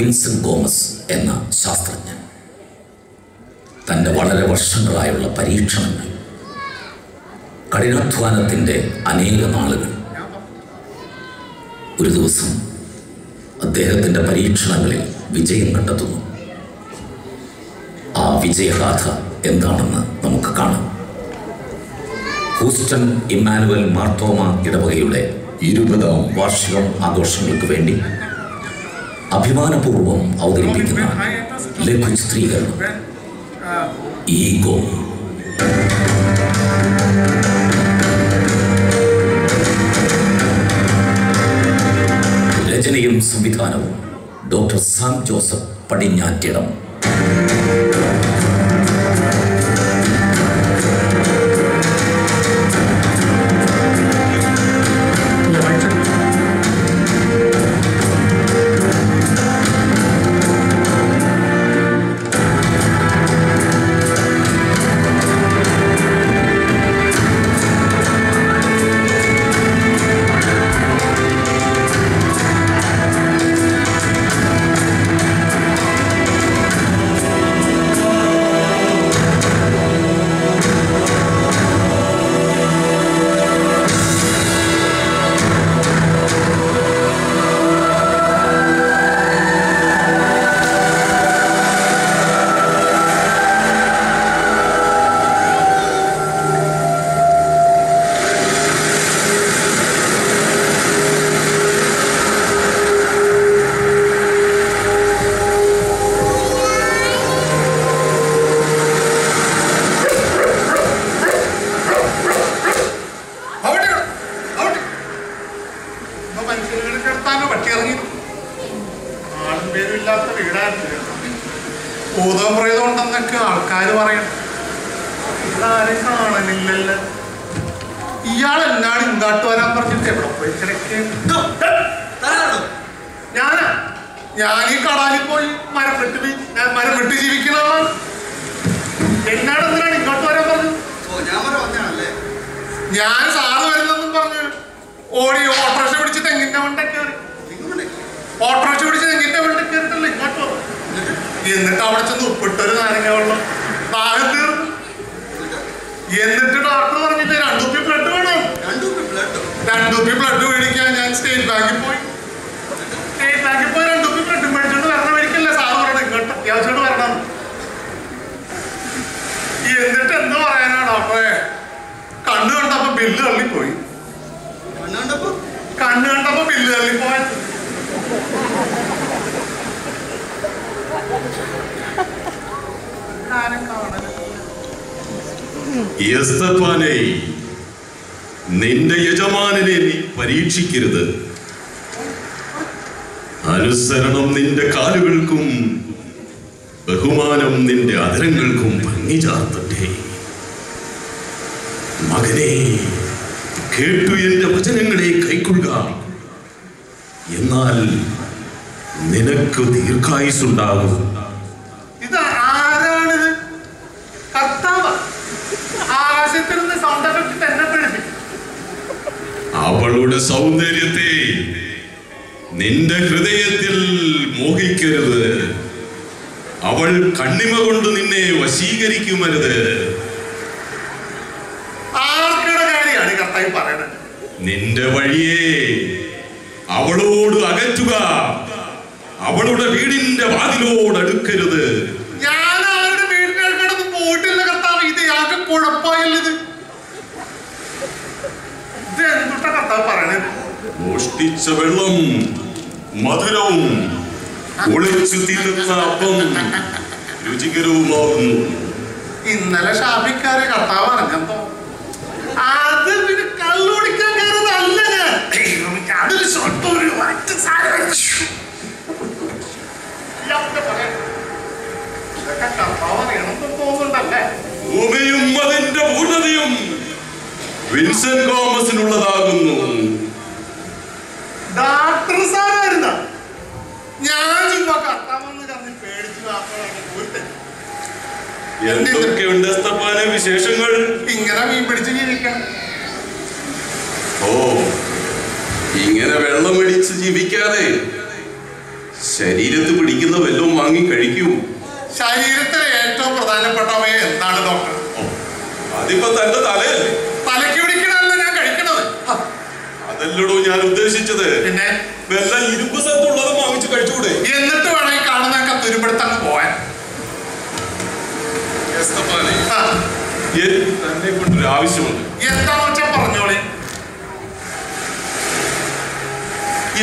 Vincent Gomez എന്ന ശാസ്ത്രജ്ഞൻ തൻ്റെ വളരെ വർഷങ്ങളായുള്ള പരീക്ഷണങ്ങൾ, കഠിനാധ്വാനത്തിൻ്റെ അനേക നാളുകൾ, ഒരു ദിവസം അദ്ദേഹത്തിൻ്റെ പരീക്ഷണങ്ങളിൽ വിജയം കണ്ടെത്തുന്നു. ആ വിജയഗാഥ എന്താണെന്ന് നമുക്ക് കാണാം. ഹൂസ്റ്റൺ ഇമ്മാനുവൽ മാർത്തോമ ഇടവകയുടെ 20ാം വാർഷികം ആഘോഷങ്ങൾക്ക് വേണ്ടി അഭിമാനപൂർവ്വം അവതരിപ്പിക്കുന്ന ലഘു ചിത്രീകരണം ഈഗോ. രചനയും സംവിധാനവും ഡോക്ടർ സാം ജോസഫ് പടിഞ്ഞാറ്റിടം. ഭൂതപ്രേതമുണ്ടെന്നൊക്കെ ആൾക്കാർ പറയണം. ഇതാരും കാണലില്ലല്ലോ. ഇയാൾ എന്നാണ് ഇങ്ങോട്ട് വരാൻ പറഞ്ഞിട്ട് എവിടെ പോയി കിടക്കും? ഞാൻ ഈ കടാലിൽ പോയി മരം വെട്ടി ജീവിക്കണതാണ്. എന്നാണ് എന്തിനാണ് ഇങ്ങോട്ട് വരാൻ പറഞ്ഞത്? ഞാൻ സാറ് വരുന്നെന്നും പറഞ്ഞു ഓടി ഓട്ടോറിക്ഷ പിടിച്ച് തെങ്ങിന്റെ വണ്ടി കയറി. ഓട്ടോറിക്ഷ പിടിച്ച് തെങ്ങിന്റെ വണ്ടി കയറിട്ടല്ലോ ഇങ്ങോട്ട് പോകും. എന്നിട്ട് അവിടെ ചെന്ന് ഉപ്പിട്ടൊരു നാരങ്ങ വെള്ളം ദാഹം തീർന്നു. എന്നിട്ട് ഡോക്ടർ പറഞ്ഞിട്ട് 2 കുപ്പി ബ്ലഡ് വേണം. 2 കുപ്പി ബ്ലഡ് മേടിക്കാൻ ഞാൻ സ്റ്റേറ്റ് ബാങ്കിൽ പോയി 2 കുപ്പി ബ്ലഡ് മേടിച്ചോണ്ട് വരണം. മേടിക്കല്ലേ സാറ് പറയണം ഇങ്ങോട്ട് അത്യാവശ്യമായിട്ട് വരണം. എന്നിട്ട് എന്താ പറയാനാ ഡോക്ടറെ? കണ്ണു കണ്ടപ്പോ ബില്ല് തള്ളിപ്പോയി. കണ്ണു കണ്ടപ്പോ ബില്ല് തള്ളിപ്പോയി. നിന്റെ യജമാനനെ നീ പരീക്ഷിക്കരുത്. അനുസരണം നിന്റെ കാലുകൾക്കും ബഹുമാനം നിന്റെ അധരങ്ങൾക്കും ഭംഗി ചാർത്തട്ടെ. മകനെ, കേട്ടു എന്റെ വചനങ്ങളെ കൈക്കൊള്ളുക, എന്നാൽ നിനക്ക് ദീർഘായുസ്സുണ്ടാകും. അവളുടെ സൗന്ദര്യത്തെ നിന്റെ ഹൃദയത്തിൽ മോഹിക്കരുത്. അവൾ കണ്ണിമ കൊണ്ട് നിന്നെ വശീകരിക്കുമരുത്. നിന്റെ വഴിയെ അവളോട് അകറ്റുക. അവളുടെ വീടിന്റെ വാതിലോട് അടുക്കരുത്. ഞാൻ അവരുടെ വീടിനടുക്കടന്ന് പോയിട്ടില്ല കർത്താവ്. ഇത് യാതൊക്കെ കുഴപ്പമില്ലത്. ഇത് എന്തുട്ട കർത്താവ് പറയണത്? മോഷ്ടിച്ച വെള്ളം മധുരവും ഒളിച്ചു തിന്നുന്ന അപ്പം രുചികരവുമാകുന്നു. ഇന്നലെ ഷാപ്പിക്കാരെ കർത്താവ് പറഞ്ഞോ. അത് പിന്നെ കള്ളുടിക്കാൻ കയറുന്നതല്ല ഞാൻ. അതൊരു സ്വന്തം ഒരു ഭൂമിയും അതിന്റെ പൂർണ്ണതയും വിൻസെന്റ് ഗോമസിനുള്ളതാകുന്നു. ഡോക്ടർ സാറായിരുന്ന ഞാൻ ചുമ്മാ കർത്താവെന്ന് കറിഞ്ഞ് പേടിച്ചു. എന്തൊക്കെയുണ്ട് സ്തപ്പാനെ വിശേഷങ്ങൾ? ഇങ്ങനെ മീൻ പിടിച്ച് ജീവിക്കണം. ഓ, ഇങ്ങനെ വെള്ളം പിടിച്ച് ജീവിക്കാതെ ശരീരത്ത് പിടിക്കുന്ന വല്ലതും വാങ്ങി കഴിക്കൂ. ശരീരത്തിലെ ഏറ്റവും പ്രധാനപ്പെട്ടവയെ എന്താണ് ഡോക്ടർ? അതിപ്പോ തന്റെ തലയല്ലേ? തലയ്ക്ക് പിടിക്കണല്ലോ ഞാൻ കഴിക്കണത്. അതല്ലടോ ഞാൻ ഉദ്ദേശിച്ചത്. പിന്നെ വല്ല ഇരുമ്പ് സ്ഥലത്തുള്ളതും വാങ്ങിച്ച് കഴിച്ചുകൂടെ? എന്നിട്ട് വേണം ഈ കാണുന്ന തുരുമ്പെടുത്തങ്ങ് പോവാൻ. തന്നെ കൊണ്ടൊരു ആവശ്യമുണ്ട്. എന്താന്ന് വെച്ചാൽ പറഞ്ഞോളി.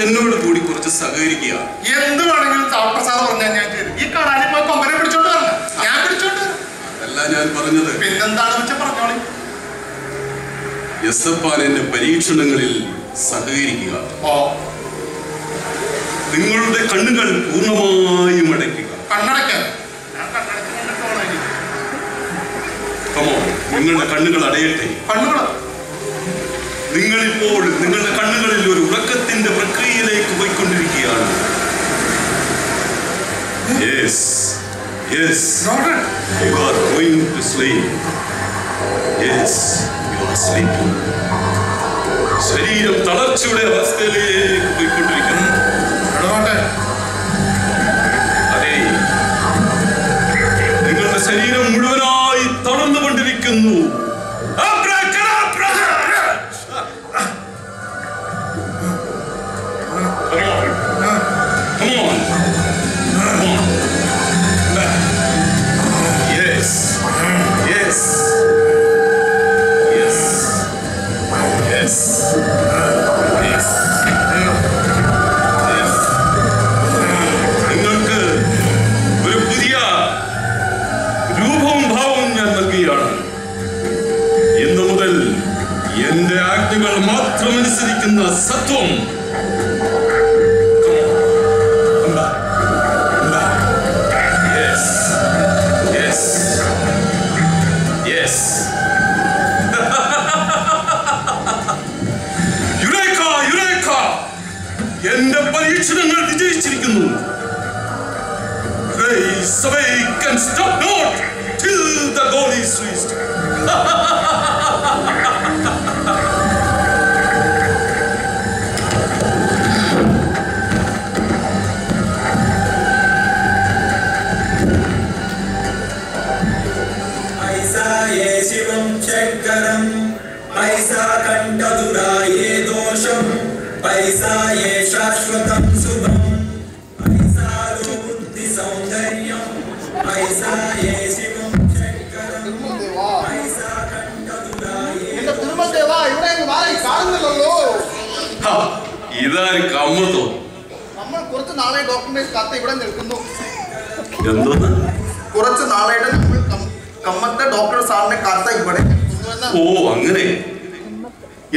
എന്നോട് കൂടി കുറച്ച് സഹകരിക്കുക. എന്ത് വേണമെങ്കിലും സാവപ്രസാദ് പറഞ്ഞാൽ ഞാൻ ചെയ്തു. ഈ കാണാനും പോയി കൊമ്പനെ പിടിച്ചോണ്ട് വരണം. ഞാൻ പിടിച്ചോണ്ട് വരാം. അതല്ല ഞാൻ പറഞ്ഞത്. പിന്നെന്താണെന്ന് വെച്ചാൽ പറഞ്ഞോളി. യസപ്പാന്റെ പരീക്ഷണങ്ങളിൽ സഹകരിക്കുക. നിങ്ങളുടെ കണ്ണുകൾ പൂർണ്ണമായും അടയ്ക്കുക. കണ്ണടയ്ക്കാൻ നിങ്ങളുടെ കണ്ണുകൾ അടയട്ടെ. നിങ്ങളിപ്പോൾ നിങ്ങളുടെ കണ്ണുകളിൽ ഒരു ഉറക്കത്തിന്റെ പ്രക്രിയയിലേക്ക് പോയിക്കൊണ്ടിരിക്കുകയാണ്. Yes, yes, you are going to sleep. Yes, you are sleeping. ശരീരം തളർച്ചയുടെ അവസ്ഥയിലേക്ക് പോയിക്കൊണ്ടിരിക്കുന്നു. അതെ, നിങ്ങളുടെ ശരീരം മുഴുവനായി തളർന്നുകൊണ്ടിരിക്കുന്നു. നിങ്ങൾക്ക് ഒരു പുതിയ രൂപവും ഭാവവും ഞാൻ നൽകുകയാണ്. ഇന്നു മുതൽ എന്റെ ആജ്ഞകൾ മാത്രം അനുസരിക്കുന്ന സത്വം. എന്റെ പരീക്ഷണങ്ങൾ വിജയിച്ചിരിക്കുന്നു. Grace awake and stop not till the goal is reached. ഐസായേ ശിവം ശങ്കരം ഐസാ കണ്ഠദുരായേ ദോഷം ഐസായേ ശാശ്വതം ശുഭം ഐസാലോ ബുദ്ധി സൗന്ദര്യം ഐസായേ ശിവം ശങ്കരം ഐസാ കണ്ഠദുരായേ. എന്റെ തിരുമൽദേവാ, ഇവിടെ കാണുന്നില്ലല്ലോ. ഇതാര് കമ്മത്തോ? നമ്മൾ കുറച്ച് നാളെ ഡോക്ടറിനെ കാത്ത് ഇവിടെ നിൽക്കുന്നു. എന്തോന്ന്? കുറച്ച് നാളായിട്ട് നമ്മൾ കമ്മത്തെ ഡോക്ടർ സാറിനെ കാത്ത ഇവിടെ. ഓ അങ്ങനെ.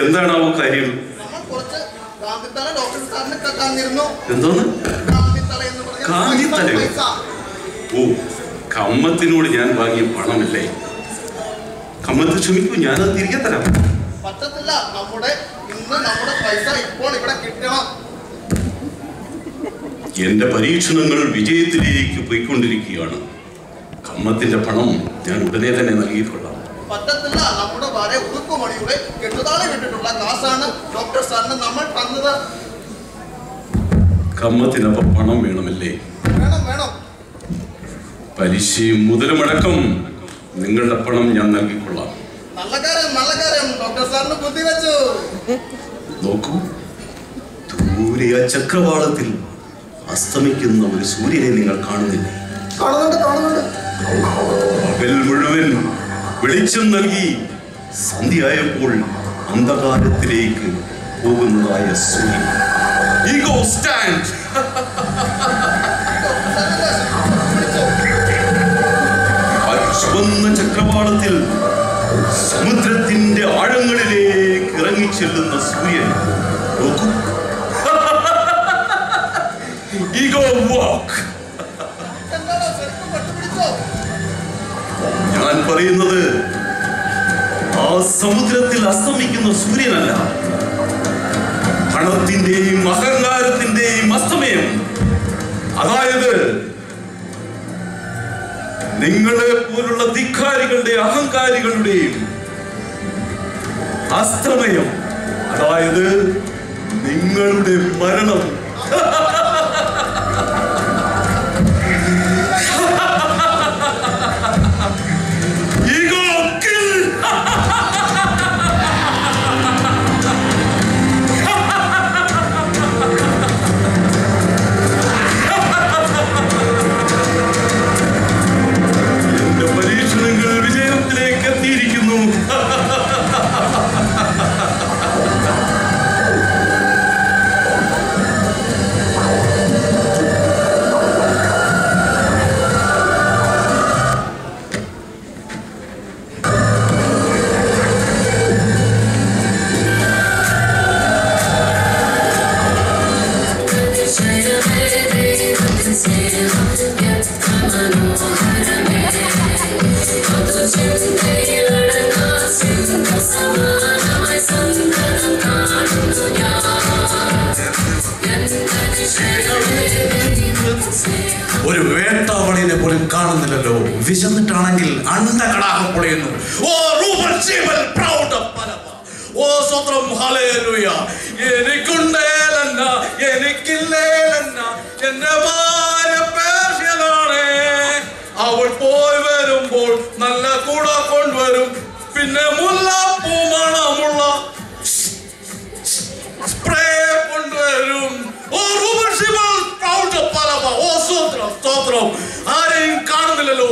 എന്താണാവോ കാര്യം? നമ്മൾ കുറച്ച് ഗാന്ധിത്തല ഡോക്ടർ സാറിനെ കാത്തിരുന്നു. എന്തോന്ന്? ഗാന്ധിത്തല എന്ന് പറഞ്ഞാൽ ഗാന്ധിത്തലയോ? പൈസ. ഓ, കമ്മത്തിനോട് ഞാൻ വാങ്ങിയ പണമല്ലേ? കമ്മത്ത് ക്ഷമിക്കൂ, ഞാനത് തിരികെ തരാം. പറ്റത്തില്ല. നമ്മുടെ പൈസ ഇപ്പോൾ ഇവിടെ കിട്ടണം. എന്റെ പരീക്ഷണങ്ങൾ വിജയത്തിലേക്ക് പോയിക്കൊണ്ടിരിക്കുകയാണ്. കമ്മത്തിന്റെ പണം ഞാൻ ഉടനെ തന്നെ നൽകിക്കൊള്ളാം. പറ്റത്തില്ല. നമ്മുടെ ഭാര്യ ഉടുക്കുമണിയുടെ കെട്ടുതാളി വിട്ടിട്ടുള്ള കാശാണ് ഡോക്ടർ സാറിന് നമ്മൾ തന്നത്. കമ്മത്തിനൊപ്പം പണം വേണമല്ലേ? വേണം വേണം. പലിശയും മുതലുമടക്കം നിങ്ങളുടെ പണം ഞാൻ നൽകിക്കൊള്ളാം. നല്ല കാര്യം നല്ല കാര്യം. ഡോക്ടർ സാറിന് ബുദ്ധി വെച്ചു. നോക്കൂ, ദൂരെ ആ ചക്രവാളത്തിൽ അസ്തമിക്കുന്ന ഒരു സൂര്യനെ നിങ്ങൾ കാണുന്നില്ലേ? കാണുന്നുണ്ട്. പകൽ മുഴുവൻ വെളിച്ചം നൽകി സന്ധ്യയായപ്പോൾ അന്ധകാരത്തിലേക്ക് പോകുന്നതായ സൂര്യൻ. Ego stand. ആ ചുവന്ന ചക്രവാളത്തിൽ സമുദ്രത്തിന്റെ ആഴങ്ങളിലേക്ക് ഇറങ്ങിച്ചെല്ലുന്ന സൂര്യൻ. നോക്കൂ, ഈഗോ വാക്ക്. ഞാൻ പറയുന്നത് ആ സമുദ്രത്തിൽ അസ്തമിക്കുന്ന സൂര്യനല്ല, പണത്തിന്റെയും അഹങ്കാരത്തിന്റെയും അസ്തമയം. അതായത് നിങ്ങളെ പോലുള്ള ധിക്കാരികളുടെ അഹങ്കാരികളുടെയും അസ്തമയം. അതായത് നിങ്ങളുടെ മരണം. ഒരു വേട്ടാവളിനെ പോലും കാണുന്നില്ലല്ലോ. വിശന്നിട്ടാണെങ്കിൽ അണ്ടകടാഹം പൊളിയുന്നു. ഓ റൂബൽ ശീബൽ പ്രൗഡ് ഓഫ് പലവ. ഓ സ്വത്രം ഹല്ലേലൂയ. എനിക്കുണ്ടേലന്ന എനിക്കില്ലേലന്ന എന്റെ ഭാര്യ പേർഷ്യനാണ്. അവൾ പോയി വരുമ്പോൾ നല്ല കൂട കൊണ്ടുവരും. പിന്നെ മുല്ലപ്പൂ മണമുള്ള സ്പ്രേ കൊണ്ടുവരും. ഓ റൂബൽ ശീബൽ പ്രൗഡ് ഓഫ് പലവ. ഓ സ്വത്രം സ്തോത്രം. ആരെയും കാണുന്നില്ലല്ലോ.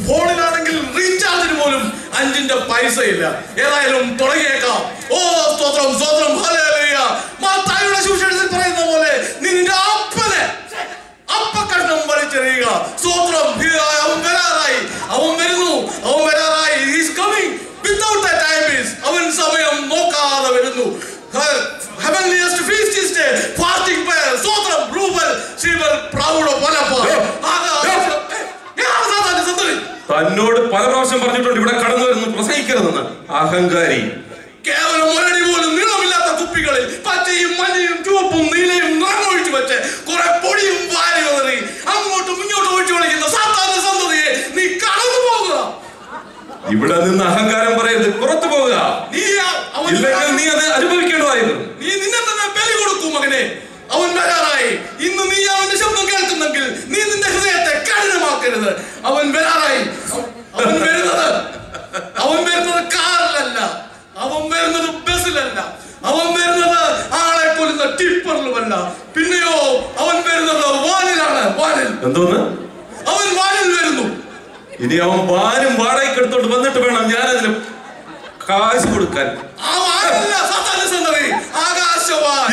ഫോണിലാണെങ്കിൽ റീചാർജിന് പോലും 5 പൈസ ഇല്ല. ഏതായാലും തുടങ്ങിയേക്കാം. ഓ സ്തോത്രം സ്തോത്രം ഹല്ലേലൂയ. മത്തായിയുടെ സുവിശേഷത്തിൽ പറയുന്ന പോലെ നിന്റെ അപ്പനെ അപ്പക്കഷ്ണം വലിച്ചെറിയുക. സ്തോത്രം. അവൻ വരാറായി. അവൻ വരുന്നു. അവൻ വരാറായി. He's coming without a time piece. അവൻ സമയം നോക്കാതെ വരുന്നു. Heavenliest feast is day. Fasting prayer. സ്തോത്രം. റൂബൽ ശീബൽ പ്രൗഡ് ഓഫ് പലവ. തന്നോട് പല പ്രാവശ്യം പറഞ്ഞിട്ടുണ്ട് ഇവിടെ കടന്നു വരുന്നു പ്രസംഗിക്കരുതെന്ന്. അഹങ്കാരി. കേവലം ഒരടി പോലും നീളമില്ലാത്ത കുപ്പികളിൽ പച്ചയും മഞ്ഞയും ചുവപ്പും നീലയും നിറമൊഴിച്ചു വെച്ച് കുറെ പൊടിയും വാരി ഒതറി അങ്ങോട്ടും ഇങ്ങോട്ടും ഒഴിച്ചു കളിക്കുന്ന സാത്താന്റെ സന്തതിയെ നീ കടന്നു പോകുക. ഇവിടെ നിന്ന് അഹങ്കാരം പറയരുത്. പുറത്തു പോകുക. ഇല്ലെങ്കിൽ നീ അത് അനുഭവിക്കേണ്ടതായിരുന്നു. നീ നിന്നെ തന്നെ ബലി കൊടുക്കൂ മകനെ. അവൻ വരാറായി. ഇന്ന് നീ അവന്റെ ശബ്ദം കേൾക്കുന്നെങ്കിൽ നീ നിന്റെ ഹൃദയത്തെ കഠിനമാക്കരുത്. അവൻ വരാറായി. അവൻ വരുന്നത് കാറിലല്ല. അവൻ വരുന്നത് ബസ്സിലല്ല. അവൻ വരുന്നത് ആളെ കൊല്ലുന്ന ടിപ്പറിലുമല്ല. പിന്നെയോ അവൻ വരുന്നത് വാനിലാണ്. വാനിൽ. എന്തോന്ന്? അവൻ വാനിൽ വരുന്നു. ഇനി അവൻ വാനും വാടകയ്ക്ക് എടുത്തോണ്ട് വന്നിട്ട് വേണം ഞാനതിന് കാശ് കൊടുക്കാൻ. ആ വാനല്ല സാത്താന്റെ സന്തതി. ആകാശവാൻ.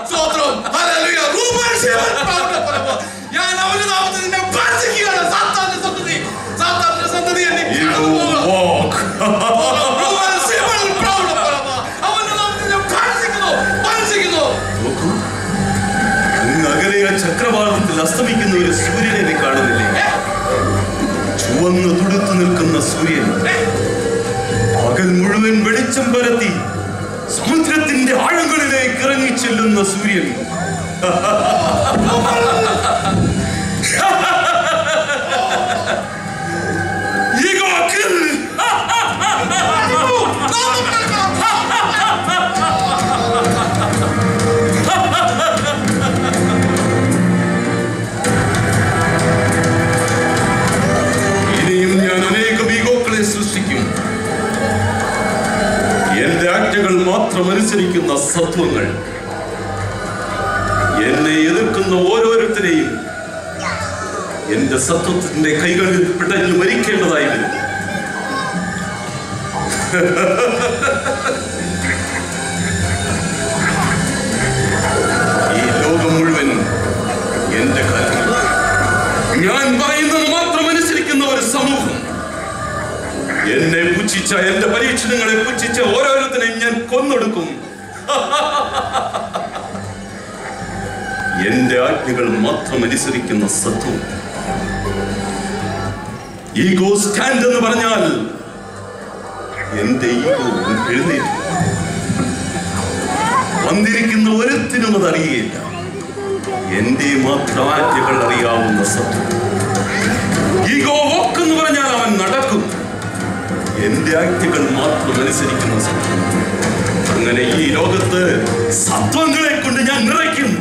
സ്തോത്രം. ഹല്ലേലൂയ. റൂബൽ ശീബൽ പ്രൗഡ് ഓഫ് പലവ. ഞാൻ അവന്റെ നാമത്തിൽ നിന്നെ ഭർജിക്കുകയാണ്. സാത്താന്റെ സന്തതി. സാത്താന്റെ സന്തതി എന്നെ കടന്നു പോകുക. റൂബൽ ശീബൽ പ്രൗഡ് ഓഫ് പലവ. അവന്റെ നാമത്തിൽ നിന്നെ ഭർജിക്കുന്നു. നഗരയ ചക്രവാളത്തിൽ അസ്തമിക്കുന്ന ഒരു സൂര്യനെ നീ കാണുന്നില്ലേ? ചുവന്ന് തുടുത്തു നിൽക്കുന്ന സൂര്യൻ പകൽ മുഴുവൻ വെളിച്ചം പരത്തി സമുദ്രത്തിന്റെ ആഴങ്ങളിലേക്ക് ഇറങ്ങി ചെല്ലുന്ന സൂര്യൻ. ഇനിയും ഞാൻ അനേകം ഈഗോക്കളെ സൃഷ്ടിക്കും. എന്റെ ആജ്ഞകൾ മാത്രം അനുസരിക്കുന്ന സത്വങ്ങൾ. എന്നെ എതിർക്കുന്ന ഓരോരുത്തരെയും എന്റെ സത്വത്തിന്റെ കൈകളിൽ പിടഞ്ഞു മരിക്കേണ്ടതായി വരും. ഈ ലോകം മുഴുവൻ എന്റെ കാലം. ഞാൻ പറയുന്നത് മാത്രം അനുസരിക്കുന്ന ഒരു സമൂഹം. എന്നെ പുച്ഛിച്ച, എന്റെ പരീക്ഷണങ്ങളെ പുച്ഛിച്ച ഓരോരുത്തരെയും ഞാൻ കൊന്നൊടുക്കും. എന്റെ ആജ്ഞകൾ മാത്രം അനുസരിക്കുന്ന സത്വം. ഈഗോ സ്റ്റാൻഡ് എന്ന് പറഞ്ഞാൽ എന്റെ ഈഗോ എഴുന്നേറ്റ് വന്നിരിക്കുന്ന ഒരുത്തിനും അത് അറിയില്ല. എന്റെ മാത്രം ആജ്ഞകൾ അറിയാവുന്ന സത്വം. ഈഗോ വോക്ക് എന്ന് പറഞ്ഞാൽ അവൻ നടക്കും. എന്റെ ആജ്ഞകൾ മാത്രം അനുസരിക്കുന്ന സത്വം. അങ്ങനെ ഈ ലോകത്ത് സത്വങ്ങളെ കൊണ്ട് ഞാൻ നിറയ്ക്കും.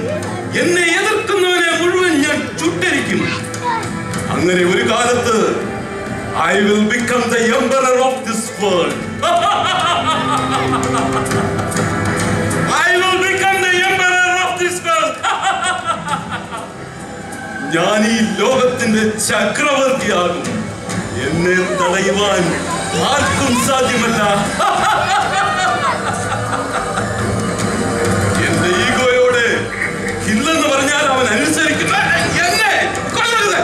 എന്നെ എതിർക്കുന്നവനെ മുഴുവൻ ഞാൻ ചുട്ടരിക്കും. അങ്ങനെ ഒരു കാലത്ത് I will become the emperor of this world. I will become the emperor of this world. ഞാൻ ഈ ലോകത്തിന്റെ ചക്രവർത്തിയാകും. എന്നെ തടയുവാൻ ആർക്കും സാധ്യമല്ല. എന്റെ ഈഗോയോട് ഇല്ലെന്ന് പറഞ്ഞാൽ അവൻ അനുസരിക്കും. എന്നെ കൊല്ലരുത്.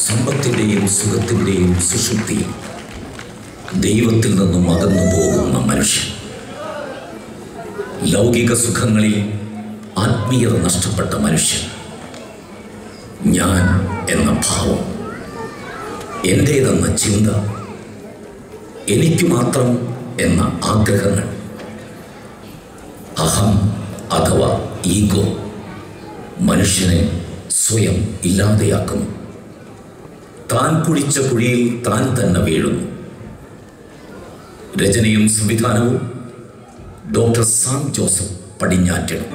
സമ്പത്തിന്റെയും സുഖത്തിന്റെയും സുഷുപ്തിയും ദൈവത്തിൽ നിന്നും അകന്നു പോകുന്ന മനുഷ്യൻ, ലൗകിക സുഖങ്ങളിൽ ആത്മീയത നഷ്ടപ്പെട്ട മനുഷ്യൻ, ഞാൻ എന്ന ഭാവം, എൻ്റേതെന്ന ചിന്ത, എനിക്ക് മാത്രം എന്ന ആഗ്രഹങ്ങൾ, അഹം അഥവാ ഈഗോ മനുഷ്യനെ സ്വയം ഇല്ലാതെയാക്കുന്നു. താൻ കുഴിച്ച കുഴിയിൽ താൻ തന്നെ വീഴുന്നു. രചനയും സംവിധാനവും ഡോക്ടർ സാം ജോസഫ് പടിഞ്ഞാറ്റണം.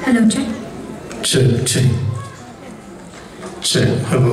Hello, check. Check. Hello.